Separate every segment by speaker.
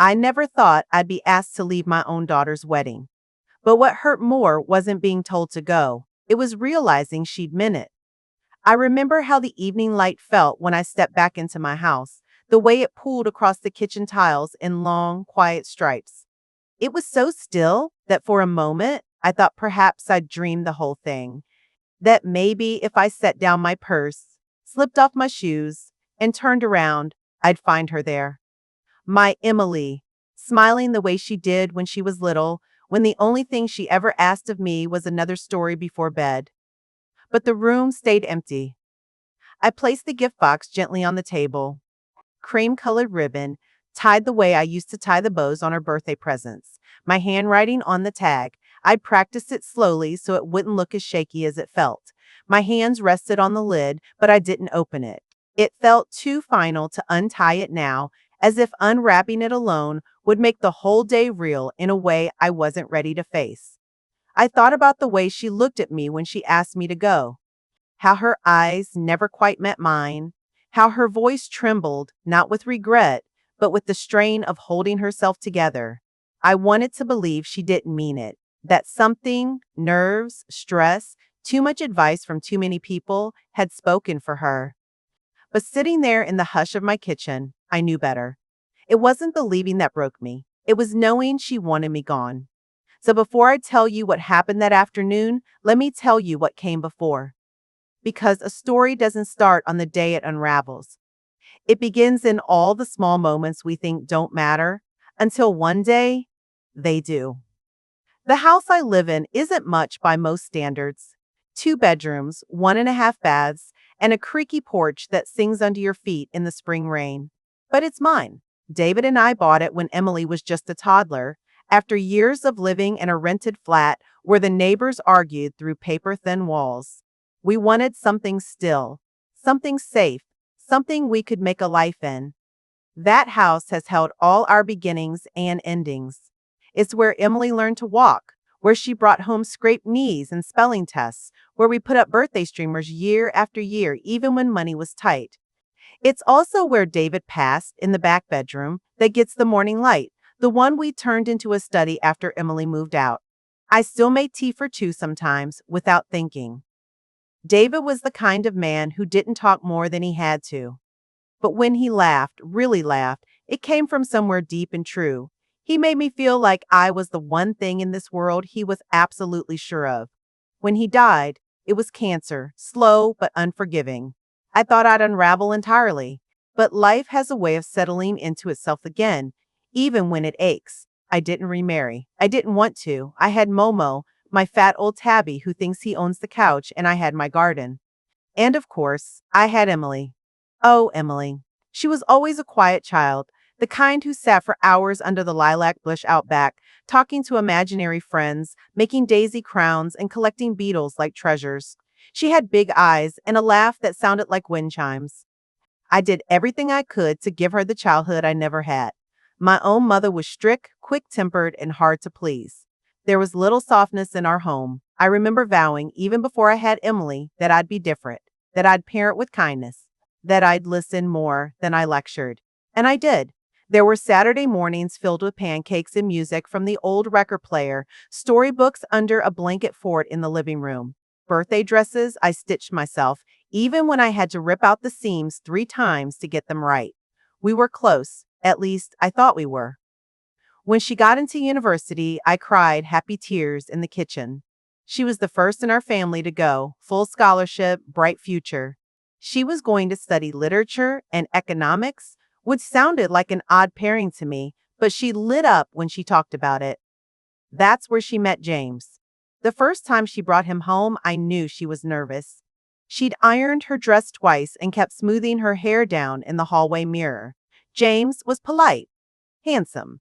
Speaker 1: I never thought I'd be asked to leave my own daughter's wedding. But what hurt more wasn't being told to go. It was realizing she'd meant it. I remember how the evening light felt when I stepped back into my house, the way it pooled across the kitchen tiles in long, quiet stripes. It was so still that for a moment, I thought perhaps I'd dreamed the whole thing. That maybe if I set down my purse, slipped off my shoes, and turned around, I'd find her there. My Emily, smiling the way she did when she was little, when the only thing she ever asked of me was another story before bed. But the room stayed empty. I placed the gift box gently on the table, cream-colored ribbon, tied the way I used to tie the bows on her birthday presents. My handwriting on the tag. I'd practiced it slowly so it wouldn't look as shaky as it felt. My hands rested on the lid, but I didn't open it. It felt too final to untie it now, as if unwrapping it alone would make the whole day real in a way I wasn't ready to face. I thought about the way she looked at me when she asked me to go, how her eyes never quite met mine, how her voice trembled, not with regret, but with the strain of holding herself together. I wanted to believe she didn't mean it, that something, nerves, stress, too much advice from too many people, had spoken for her. But sitting there in the hush of my kitchen, I knew better. It wasn't the leaving that broke me. It was knowing she wanted me gone. So before I tell you what happened that afternoon, let me tell you what came before. Because a story doesn't start on the day it unravels. It begins in all the small moments we think don't matter, until one day, they do. The house I live in isn't much by most standards. 2 bedrooms, 1.5 baths, and a creaky porch that sings under your feet in the spring rain. But it's mine. David and I bought it when Emily was just a toddler, after years of living in a rented flat where the neighbors argued through paper-thin walls. We wanted something still, something safe, something we could make a life in. That house has held all our beginnings and endings. It's where Emily learned to walk, where she brought home scraped knees and spelling tests, where we put up birthday streamers year after year, even when money was tight. It's also where David passed in the back bedroom that gets the morning light, the one we turned into a study after Emily moved out. I still made tea for 2 sometimes without thinking. David was the kind of man who didn't talk more than he had to. But when he laughed, really laughed, it came from somewhere deep and true. He made me feel like I was the one thing in this world he was absolutely sure of. When he died, it was cancer, slow but unforgiving. I thought I'd unravel entirely, but life has a way of settling into itself again, even when it aches. I didn't remarry. I didn't want to. I had Momo, my fat old tabby who thinks he owns the couch, and I had my garden. And of course, I had Emily. Oh, Emily. She was always a quiet child, the kind who sat for hours under the lilac bush out back, talking to imaginary friends, making daisy crowns, and collecting beetles like treasures. She had big eyes and a laugh that sounded like wind chimes. I did everything I could to give her the childhood I never had. My own mother was strict, quick-tempered, and hard to please. There was little softness in our home. I remember vowing, even before I had Emily, that I'd be different, that I'd parent with kindness, that I'd listen more than I lectured. And I did. There were Saturday mornings filled with pancakes and music from the old record player, storybooks under a blanket fort in the living room. Birthday dresses I stitched myself, even when I had to rip out the seams 3 times to get them right. We were close, at least I thought we were. When she got into university, I cried happy tears in the kitchen. She was the first in our family to go, full scholarship, bright future. She was going to study literature and economics, which sounded like an odd pairing to me, but she lit up when she talked about it. That's where she met James. The first time she brought him home, I knew she was nervous. She'd ironed her dress twice and kept smoothing her hair down in the hallway mirror. James was polite, handsome,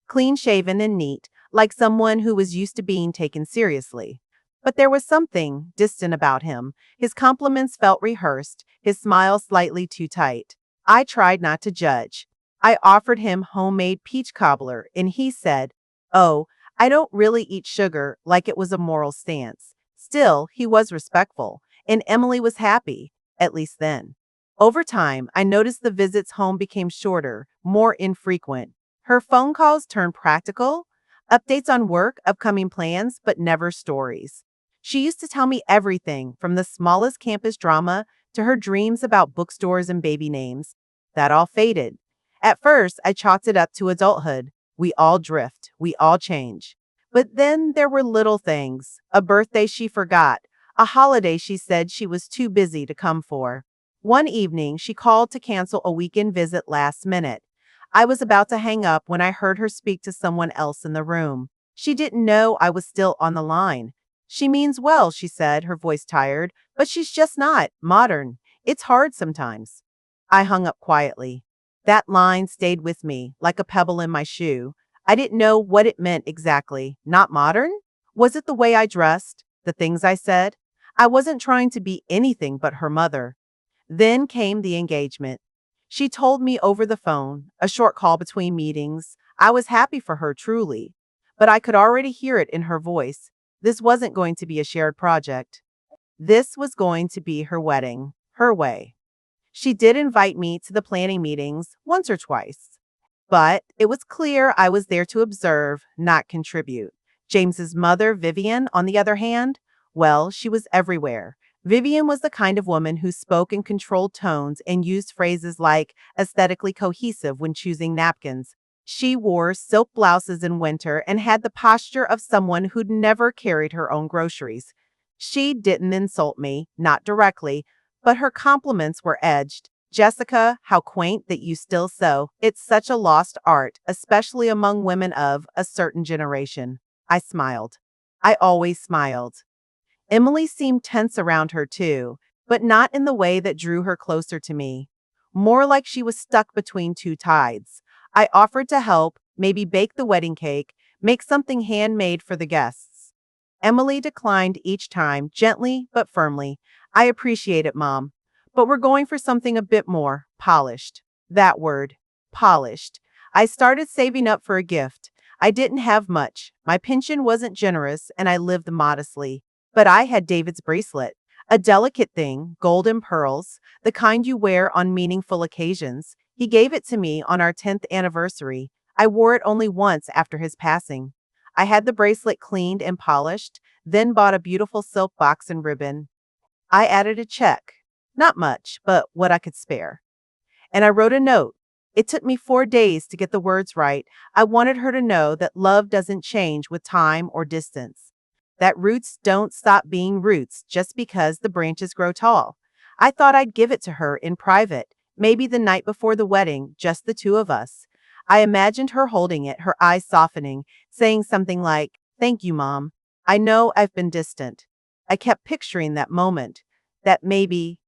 Speaker 1: clean-shaven and neat, like someone who was used to being taken seriously. But there was something distant about him. His compliments felt rehearsed, his smile slightly too tight. I tried not to judge. I offered him homemade peach cobbler, and he said, "Oh, I don't really eat sugar," like it was a moral stance. Still, he was respectful, and Emily was happy, at least then. Over time, I noticed the visits home became shorter, more infrequent. Her phone calls turned practical, updates on work, upcoming plans, but never stories. She used to tell me everything from the smallest campus drama to her dreams about bookstores and baby names. That all faded. At first, I chalked it up to adulthood. We all drift, we all change. But then there were little things, a birthday she forgot, a holiday she said she was too busy to come for. One evening, she called to cancel a weekend visit last minute. I was about to hang up when I heard her speak to someone else in the room. She didn't know I was still on the line. She means well, she said, her voice tired, but she's just not modern. It's hard sometimes. I hung up quietly. That line stayed with me, like a pebble in my shoe. I didn't know what it meant exactly. Not modern? Was it the way I dressed? The things I said? I wasn't trying to be anything but her mother. Then came the engagement. She told me over the phone, a short call between meetings. I was happy for her, truly. But I could already hear it in her voice. This wasn't going to be a shared project. This was going to be her wedding, her way. She did invite me to the planning meetings once or twice. But it was clear I was there to observe, not contribute. James's mother, Vivian, on the other hand, well, she was everywhere. Vivian was the kind of woman who spoke in controlled tones and used phrases like aesthetically cohesive when choosing napkins. She wore silk blouses in winter and had the posture of someone who'd never carried her own groceries. She didn't insult me, not directly, but her compliments were edged. Jessica, how quaint that you still sew. It's such a lost art, especially among women of a certain generation. I smiled. I always smiled. Emily seemed tense around her too, but not in the way that drew her closer to me. More like she was stuck between two tides. I offered to help, maybe bake the wedding cake, make something handmade for the guests. Emily declined each time, gently but firmly. I appreciate it, Mom, but we're going for something a bit more polished. That word, polished. I started saving up for a gift. I didn't have much. My pension wasn't generous, and I lived modestly. But I had David's bracelet, a delicate thing, gold and pearls, the kind you wear on meaningful occasions. He gave it to me on our 10th anniversary. I wore it only once after his passing. I had the bracelet cleaned and polished, then bought a beautiful silk box and ribbon. I added a check. Not much, but what I could spare. And I wrote a note. It took me 4 days to get the words right. I wanted her to know that love doesn't change with time or distance. That roots don't stop being roots just because the branches grow tall. I thought I'd give it to her in private, maybe the night before the wedding, just the two of us. I imagined her holding it, her eyes softening, saying something like, "Thank you, Mom. I know I've been distant." I kept picturing that moment, that maybe,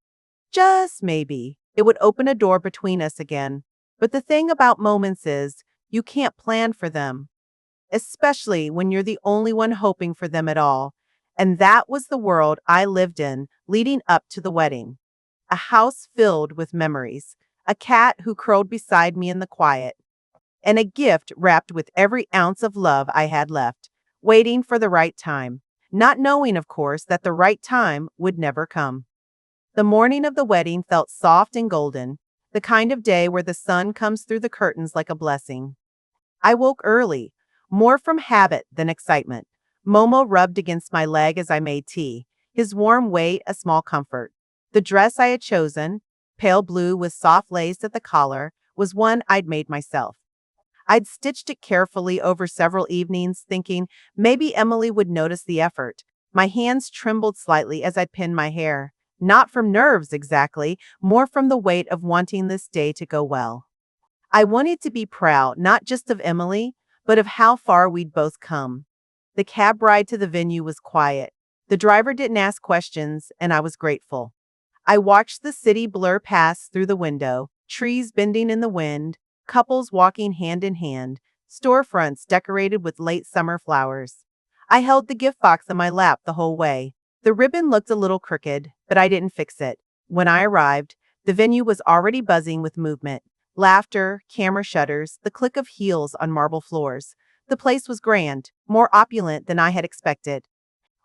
Speaker 1: just maybe, it would open a door between us again. But the thing about moments is, you can't plan for them, especially when you're the only one hoping for them at all. And that was the world I lived in leading up to the wedding. A house filled with memories, a cat who curled beside me in the quiet, and a gift wrapped with every ounce of love I had left, waiting for the right time, not knowing, of course, that the right time would never come. The morning of the wedding felt soft and golden, the kind of day where the sun comes through the curtains like a blessing. I woke early, more from habit than excitement. Momo rubbed against my leg as I made tea, his warm weight a small comfort. The dress I had chosen, pale blue with soft lace at the collar, was one I'd made myself. I'd stitched it carefully over several evenings, thinking maybe Emily would notice the effort. My hands trembled slightly as I pinned my hair. Not from nerves exactly, more from the weight of wanting this day to go well. I wanted to be proud, not just of Emily, but of how far we'd both come. The cab ride to the venue was quiet. The driver didn't ask questions, and I was grateful. I watched the city blur past through the window, trees bending in the wind, couples walking hand in hand, storefronts decorated with late summer flowers. I held the gift box in my lap the whole way. The ribbon looked a little crooked, but I didn't fix it. When I arrived, the venue was already buzzing with movement. Laughter, camera shutters, the click of heels on marble floors. The place was grand, more opulent than I had expected.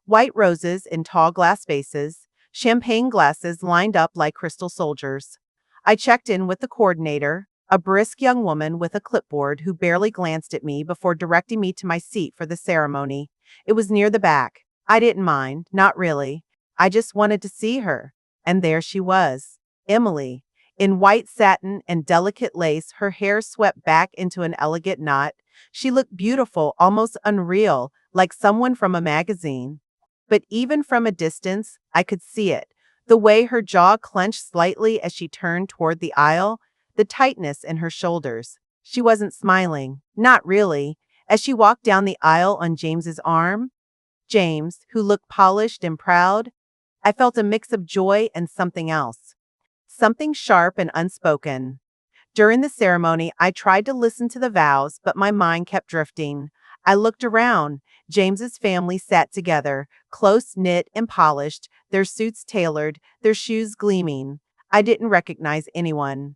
Speaker 1: White roses in tall glass vases, champagne glasses lined up like crystal soldiers. I checked in with the coordinator, a brisk young woman with a clipboard who barely glanced at me before directing me to my seat for the ceremony. It was near the back. I didn't mind, not really. I just wanted to see her. And there she was, Emily. In white satin and delicate lace, her hair swept back into an elegant knot. She looked beautiful, almost unreal, like someone from a magazine. But even from a distance, I could see it. The way her jaw clenched slightly as she turned toward the aisle, the tightness in her shoulders. She wasn't smiling, not really. As she walked down the aisle on James's arm, James, who looked polished and proud, I felt a mix of joy and something else. Something sharp and unspoken. During the ceremony, I tried to listen to the vows, but my mind kept drifting. I looked around. James's family sat together, close-knit and polished, their suits tailored, their shoes gleaming. I didn't recognize anyone.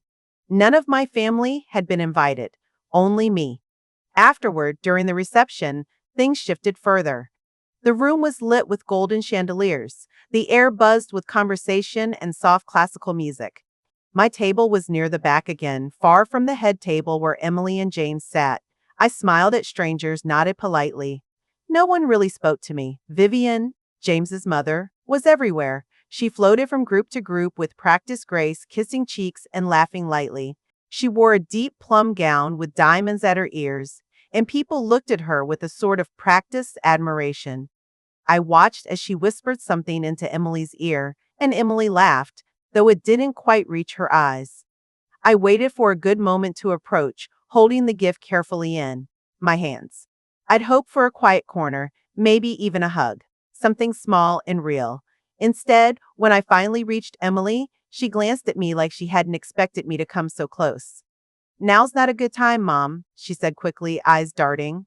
Speaker 1: None of my family had been invited, only me. Afterward, during the reception, things shifted further. The room was lit with golden chandeliers. The air buzzed with conversation and soft classical music. My table was near the back again, far from the head table where Emily and James sat. I smiled at strangers, nodded politely. No one really spoke to me. Vivian, James's mother, was everywhere. She floated from group to group with practiced grace, kissing cheeks and laughing lightly. She wore a deep plum gown with diamonds at her ears, and people looked at her with a sort of practiced admiration. I watched as she whispered something into Emily's ear, and Emily laughed, though it didn't quite reach her eyes. I waited for a good moment to approach, holding the gift carefully in my hands. I'd hoped for a quiet corner, maybe even a hug, something small and real. Instead, when I finally reached Emily, she glanced at me like she hadn't expected me to come so close. Now's not a good time, Mom, she said quickly, eyes darting.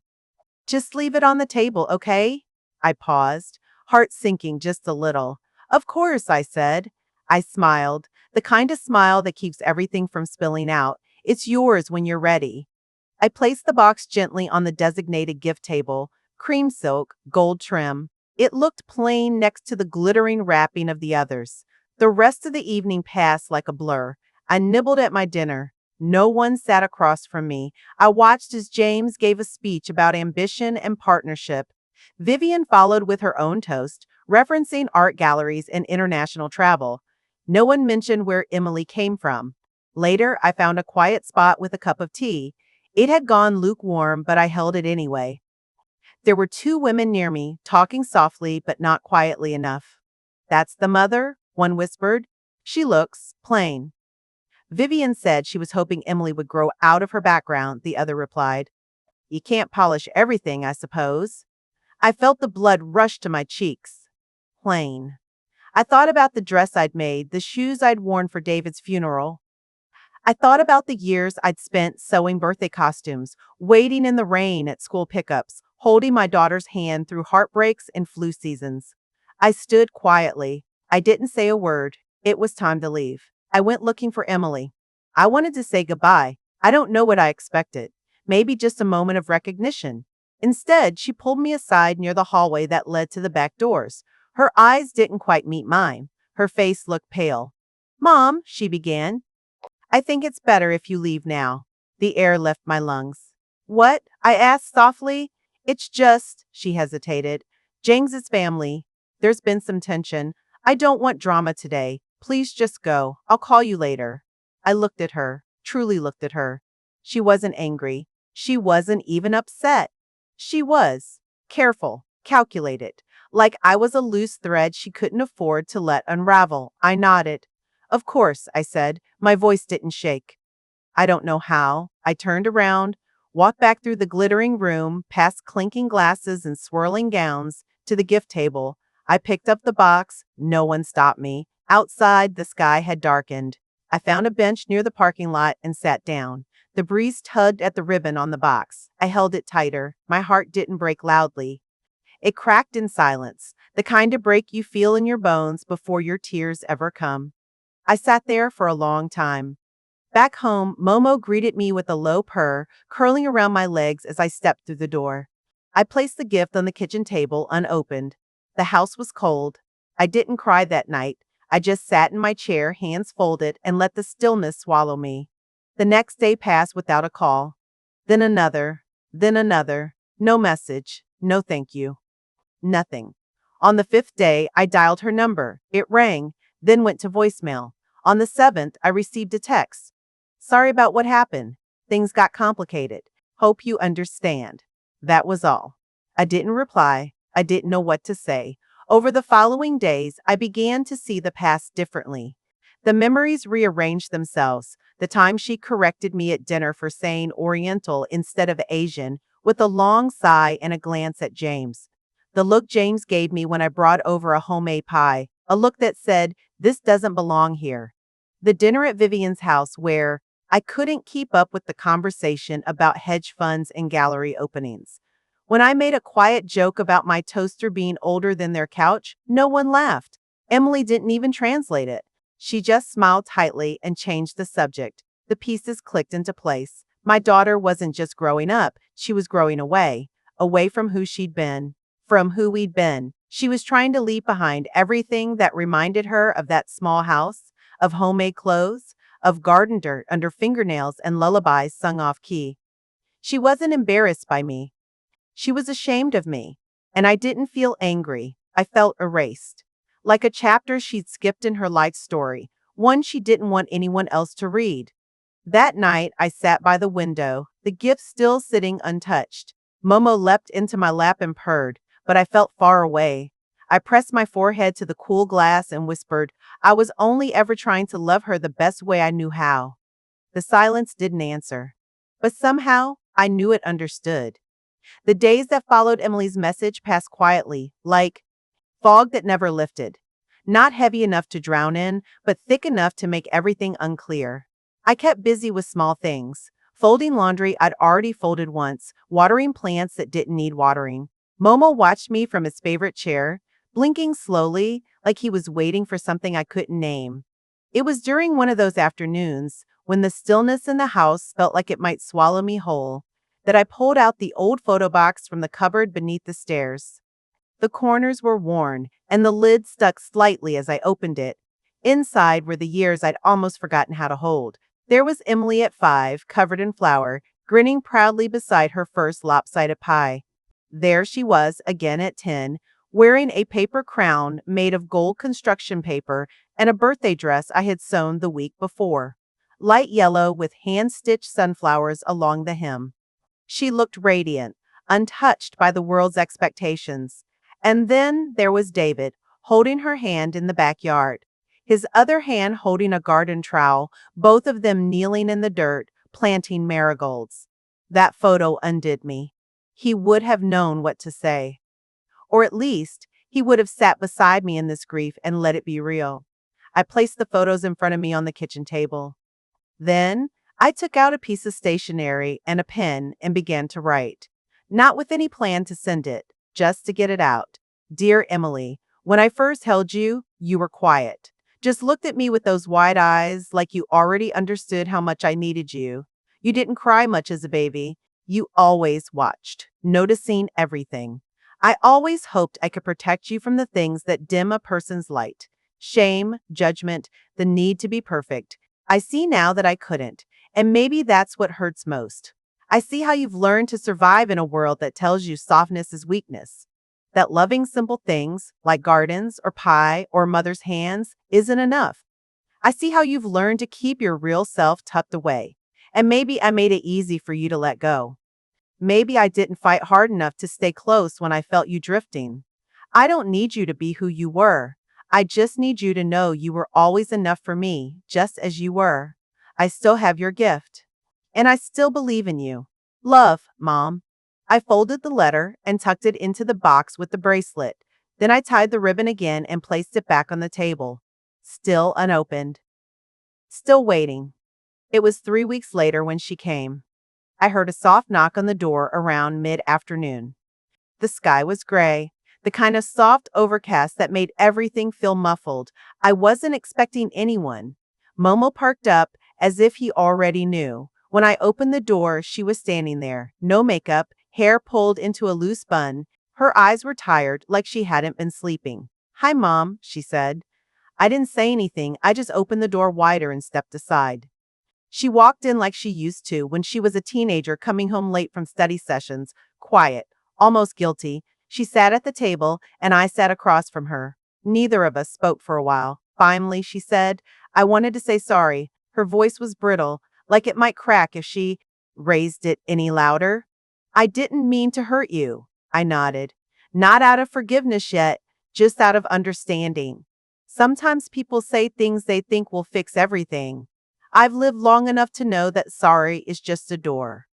Speaker 1: Just leave it on the table, okay? I paused, heart sinking just a little. Of course, I said. I smiled, the kind of smile that keeps everything from spilling out. It's yours when you're ready. I placed the box gently on the designated gift table, cream silk, gold trim. It looked plain next to the glittering wrapping of the others. The rest of the evening passed like a blur. I nibbled at my dinner. No one sat across from me. I watched as James gave a speech about ambition and partnership. Vivian followed with her own toast, referencing art galleries and international travel. No one mentioned where Emily came from. Later, I found a quiet spot with a cup of tea. It had gone lukewarm, but I held it anyway. There were two women near me, talking softly but not quietly enough. That's the mother, one whispered. She looks plain. Vivian said she was hoping Emily would grow out of her background, the other replied. You can't polish everything, I suppose. I felt the blood rush to my cheeks. Plain. I thought about the dress I'd made, the shoes I'd worn for David's funeral. I thought about the years I'd spent sewing birthday costumes, waiting in the rain at school pickups, holding my daughter's hand through heartbreaks and flu seasons. I stood quietly. I didn't say a word. It was time to leave. I went looking for Emily. I wanted to say goodbye. I don't know what I expected. Maybe just a moment of recognition. Instead, she pulled me aside near the hallway that led to the back doors. Her eyes didn't quite meet mine. Her face looked pale. Mom, she began. I think it's better if you leave now. The air left my lungs. What? I asked softly. It's just, she hesitated. James's family. There's been some tension. I don't want drama today. Please just go. I'll call you later. I looked at her, truly looked at her. She wasn't angry. She wasn't even upset. She was careful, calculated, like I was a loose thread she couldn't afford to let unravel. I nodded. Of course, I said. My voice didn't shake. I don't know how. I turned around, walked back through the glittering room, past clinking glasses and swirling gowns, to the gift table. I picked up the box. No one stopped me. Outside, the sky had darkened. I found a bench near the parking lot and sat down. The breeze tugged at the ribbon on the box. I held it tighter. My heart didn't break loudly. It cracked in silence, the kind of break you feel in your bones before your tears ever come. I sat there for a long time. Back home, Momo greeted me with a low purr, curling around my legs as I stepped through the door. I placed the gift on the kitchen table unopened. The house was cold. I didn't cry that night. I just sat in my chair, hands folded, and let the stillness swallow me. The next day passed without a call. Then another, then another. No message, no thank you. Nothing. On the fifth day, I dialed her number. It rang, then went to voicemail. On the seventh, I received a text. Sorry about what happened. Things got complicated. Hope you understand. That was all. I didn't reply. I didn't know what to say. Over the following days, I began to see the past differently. The memories rearranged themselves. The time she corrected me at dinner for saying Oriental instead of Asian, with a long sigh and a glance at James. The look James gave me when I brought over a homemade pie, a look that said, "This doesn't belong here." The dinner at Vivian's house where I couldn't keep up with the conversation about hedge funds and gallery openings. When I made a quiet joke about my toaster being older than their couch, no one laughed. Emily didn't even translate it. She just smiled tightly and changed the subject. The pieces clicked into place. My daughter wasn't just growing up, she was growing away from who she'd been, from who we'd been. She was trying to leave behind everything that reminded her of that small house, of homemade clothes, of garden dirt under fingernails and lullabies sung off key. She wasn't embarrassed by me. She was ashamed of me. And I didn't feel angry. I felt erased. Like a chapter she'd skipped in her life story, one she didn't want anyone else to read. That night, I sat by the window, the gift still sitting untouched. Momo leapt into my lap and purred, but I felt far away. I pressed my forehead to the cool glass and whispered, I was only ever trying to love her the best way I knew how. The silence didn't answer. But somehow, I knew it understood. The days that followed Emily's message passed quietly, like fog that never lifted. Not heavy enough to drown in, but thick enough to make everything unclear. I kept busy with small things. Folding laundry I'd already folded once, watering plants that didn't need watering. Momo watched me from his favorite chair, blinking slowly, like he was waiting for something I couldn't name. It was during one of those afternoons, when the stillness in the house felt like it might swallow me whole, that I pulled out the old photo box from the cupboard beneath the stairs. The corners were worn, and the lid stuck slightly as I opened it. Inside were the years I'd almost forgotten how to hold. There was Emily at 5, covered in flour, grinning proudly beside her first lopsided pie. There she was again at 10, wearing a paper crown made of gold construction paper and a birthday dress I had sewn the week before. Light yellow with hand-stitched sunflowers along the hem. She looked radiant, untouched by the world's expectations. And then there was David, holding her hand in the backyard, his other hand holding a garden trowel, both of them kneeling in the dirt, planting marigolds. That photo undid me. He would have known what to say. Or at least, he would have sat beside me in this grief and let it be real. I placed the photos in front of me on the kitchen table. Then, I took out a piece of stationery and a pen and began to write. Not with any plan to send it, just to get it out. Dear Emily, when I first held you, you were quiet. Just looked at me with those wide eyes like you already understood how much I needed you. You didn't cry much as a baby. You always watched, noticing everything. I always hoped I could protect you from the things that dim a person's light. Shame, judgment, the need to be perfect. I see now that I couldn't, and maybe that's what hurts most. I see how you've learned to survive in a world that tells you softness is weakness. That loving simple things, like gardens or pie or mother's hands, isn't enough. I see how you've learned to keep your real self tucked away. And maybe I made it easy for you to let go. Maybe I didn't fight hard enough to stay close when I felt you drifting. I don't need you to be who you were. I just need you to know you were always enough for me, just as you were. I still have your gift. And I still believe in you. Love, Mom. I folded the letter and tucked it into the box with the bracelet. Then I tied the ribbon again and placed it back on the table. Still unopened. Still waiting. It was 3 weeks later when she came. I heard a soft knock on the door around mid-afternoon. The sky was gray, the kind of soft overcast that made everything feel muffled. I wasn't expecting anyone. Momo parked up as if he already knew. When I opened the door, she was standing there, no makeup, hair pulled into a loose bun. Her eyes were tired, like she hadn't been sleeping. Hi, Mom, she said. I didn't say anything. I just opened the door wider and stepped aside. She walked in like she used to when she was a teenager coming home late from study sessions, quiet, almost guilty. She sat at the table, and I sat across from her. Neither of us spoke for a while. Finally, she said, I wanted to say sorry. Her voice was brittle, like it might crack if she raised it any louder. I didn't mean to hurt you. I nodded. Not out of forgiveness yet, just out of understanding. Sometimes people say things they think will fix everything. I've lived long enough to know that sorry is just a door.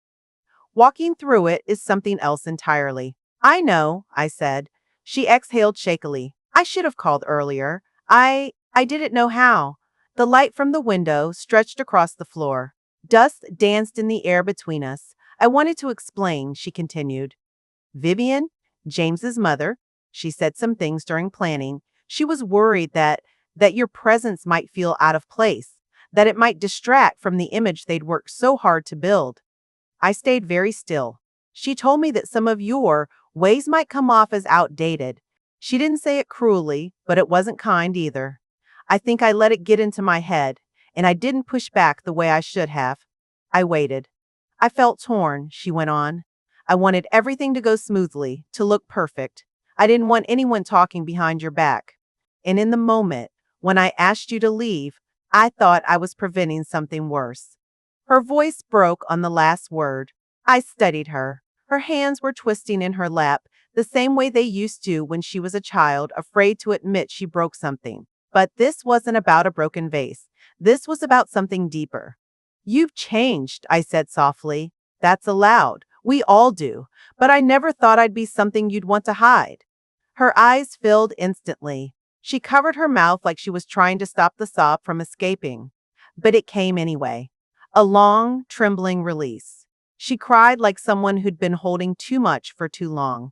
Speaker 1: Walking through it is something else entirely. I know, I said. She exhaled shakily. I should have called earlier. I didn't know how. The light from the window stretched across the floor. Dust danced in the air between us. I wanted to explain, she continued. Vivian, James's mother, she said some things during planning. She was worried that your presence might feel out of place, that it might distract from the image they'd worked so hard to build. I stayed very still. She told me that some of your ways might come off as outdated. She didn't say it cruelly, but it wasn't kind either. I think I let it get into my head, and I didn't push back the way I should have. I waited. I felt torn, she went on. I wanted everything to go smoothly, to look perfect. I didn't want anyone talking behind your back. And in the moment, when I asked you to leave, I thought I was preventing something worse. Her voice broke on the last word. I studied her. Her hands were twisting in her lap, the same way they used to when she was a child, afraid to admit she broke something. But this wasn't about a broken vase. This was about something deeper. You've changed, I said softly. That's allowed. We all do. But I never thought I'd be something you'd want to hide. Her eyes filled instantly. She covered her mouth like she was trying to stop the sob from escaping. But it came anyway. A long, trembling release. She cried like someone who'd been holding too much for too long.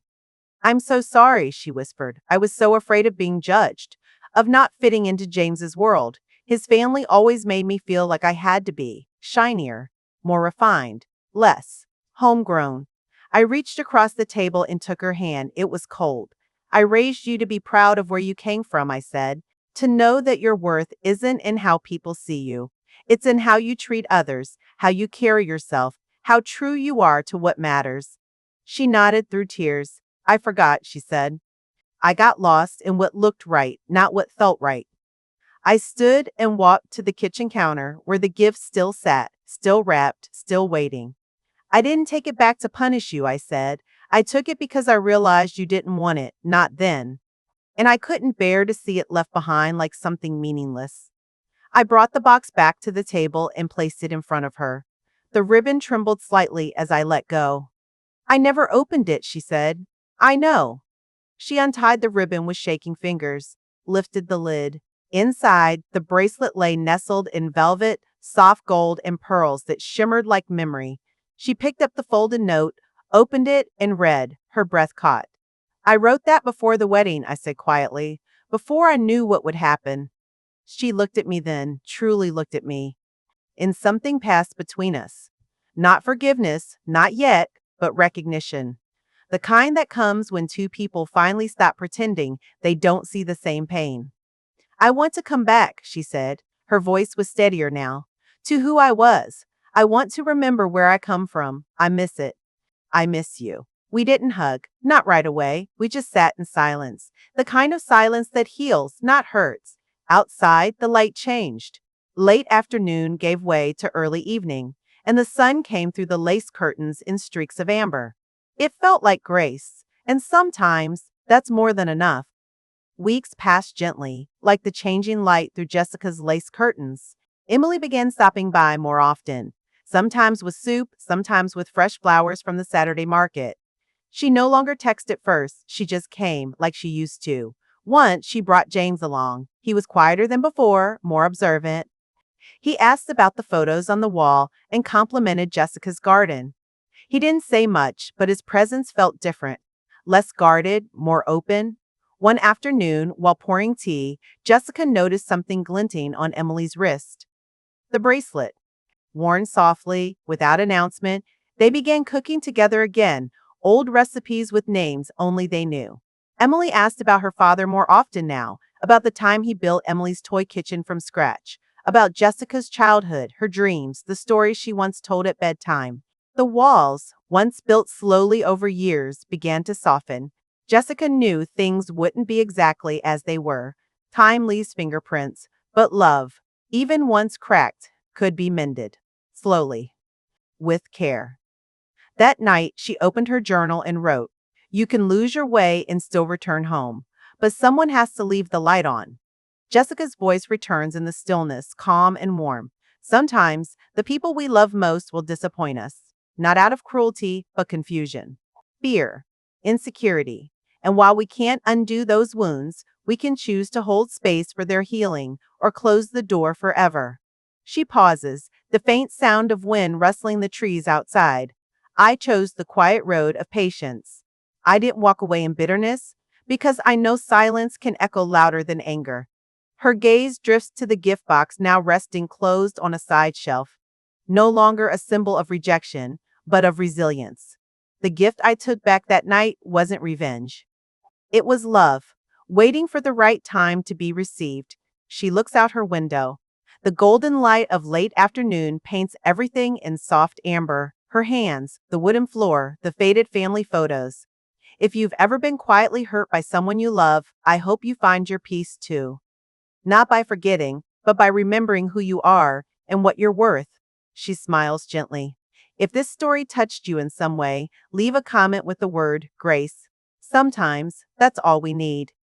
Speaker 1: I'm so sorry, she whispered. I was so afraid of being judged, of not fitting into James's world. His family always made me feel like I had to be shinier, more refined, less homegrown. I reached across the table and took her hand. It was cold. I raised you to be proud of where you came from, I said, to know that your worth isn't in how people see you. It's in how you treat others, how you carry yourself, how true you are to what matters. She nodded through tears. I forgot, she said. I got lost in what looked right, not what felt right. I stood and walked to the kitchen counter where the gift still sat, still wrapped, still waiting. I didn't take it back to punish you, I said. I took it because I realized you didn't want it, not then. And I couldn't bear to see it left behind like something meaningless. I brought the box back to the table and placed it in front of her. The ribbon trembled slightly as I let go. I never opened it, she said. I know. She untied the ribbon with shaking fingers, lifted the lid. Inside, the bracelet lay nestled in velvet, soft gold, and pearls that shimmered like memory. She picked up the folded note, opened it, and read. Her breath caught. I wrote that before the wedding, I said quietly, before I knew what would happen. She looked at me then, truly looked at me. And something passed between us. Not forgiveness, not yet, but recognition. The kind that comes when two people finally stop pretending they don't see the same pain. I want to come back, she said. Her voice was steadier now. To who I was. I want to remember where I come from. I miss it. I miss you. We didn't hug, not right away. We just sat in silence. The kind of silence that heals, not hurts. Outside, the light changed. Late afternoon gave way to early evening, and the sun came through the lace curtains in streaks of amber. It felt like grace, and sometimes that's more than enough. Weeks passed gently, like the changing light through Jessica's lace curtains. Emily began stopping by more often, sometimes with soup, sometimes with fresh flowers from the Saturday market. She no longer texted first, she just came, like she used to. Once, she brought James along. He was quieter than before, more observant. He asked about the photos on the wall and complimented Jessica's garden. He didn't say much, but his presence felt different, less guarded, more open. One afternoon, while pouring tea, Jessica noticed something glinting on Emily's wrist. The bracelet. Worn softly, without announcement, they began cooking together again, old recipes with names only they knew. Emily asked about her father more often now, about the time he built Emily's toy kitchen from scratch, about Jessica's childhood, her dreams, the stories she once told at bedtime. The walls, once built slowly over years, began to soften. Jessica knew things wouldn't be exactly as they were. Time leaves fingerprints, but love, even once cracked, could be mended. Slowly, with care. That night, she opened her journal and wrote, "You can lose your way and still return home, but someone has to leave the light on." Jessica's voice returns in the stillness, calm and warm. Sometimes, the people we love most will disappoint us, not out of cruelty, but confusion, fear, insecurity. And while we can't undo those wounds, we can choose to hold space for their healing or close the door forever. She pauses, the faint sound of wind rustling the trees outside. I chose the quiet road of patience. I didn't walk away in bitterness because I know silence can echo louder than anger. Her gaze drifts to the gift box now resting closed on a side shelf, no longer a symbol of rejection, but of resilience. The gift I took back that night wasn't revenge. It was love, waiting for the right time to be received. She looks out her window. The golden light of late afternoon paints everything in soft amber. Her hands, the wooden floor, the faded family photos. If you've ever been quietly hurt by someone you love, I hope you find your peace too. Not by forgetting, but by remembering who you are and what you're worth. She smiles gently. If this story touched you in some way, leave a comment with the word grace. Sometimes that's all we need.